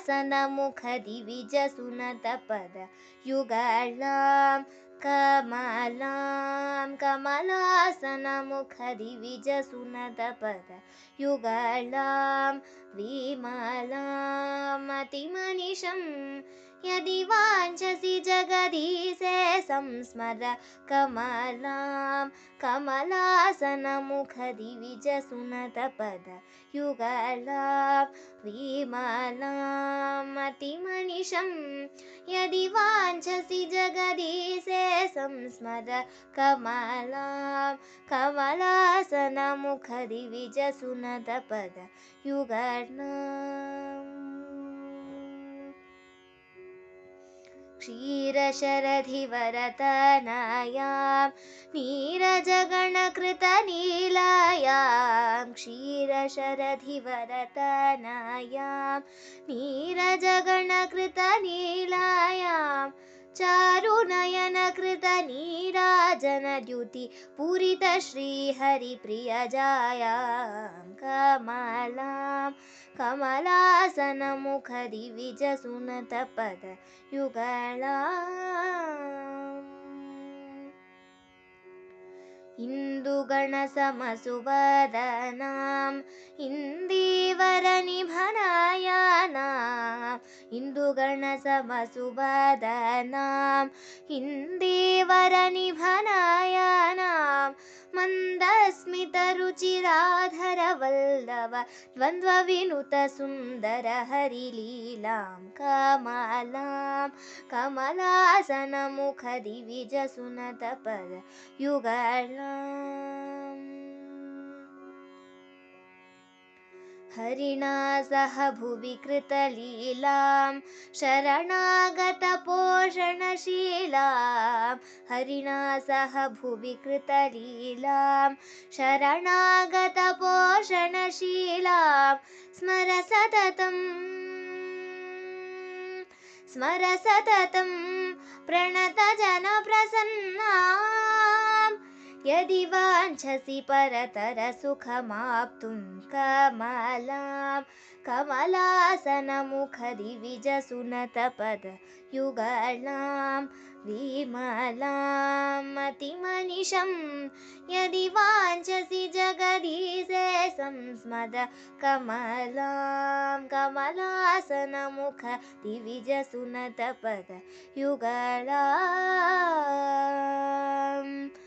कमलासनमुखदिविजसुनतपदयुगलां कमलां कमलासनमुखदिविजसुनतपदयुगलां विमलां मतिमनिशं यदि वाञ्छसि जगदीशे संस्मर कमलां कमलासनमुखदिविजसुनतपदयुगलां विमलां मतिमनिशं यदि वाञ्छसि जगदीशे संस्मर कमलां कमलासनमुखदिविजसुनतपदयुगलाम् क्षीरशरधिवरतनयां नीरजगणकृतनीलायां क्षीरशरधिवरतनयां नीरजगणकृतनीलायां चारुनयनकृतनीराजनद्युतिपूरितश्रीहरिप्रियजायां कमलां कमलासनमुखदिविजसुनतपदयुगलाम् इन्दुगणसमसुवदनाम् इन्दीवरनिभनयनाम् इन्दुगणसमसुवदनाम् इन्दीवरनिभनयनाम् मन्दस्मितरुचिराधरवल्लभ द्वन्द्वविनुतसुन्दरहरिलीलां कमलां कमलासनमुखदिविजसुनतपदयुगलाम् हरिणा सह भुवि कृतलीलां शरणागतपोषणशीलां हरिणा सह भुवि कृतलीलां शरणागतपोषणशीलां स्मर सततं प्रणतजनप्रसन्नां यदि वाञ्छसि परतरसुखमाप्तुं कमलां कमलासनमुखदिविजसुनतपदयुगलां विमलां मतिमनिशं यदि वाञ्छसि जगदीशे संस्मर कमलां कमलासनमुखदिविजसुनतपदयुगलाम्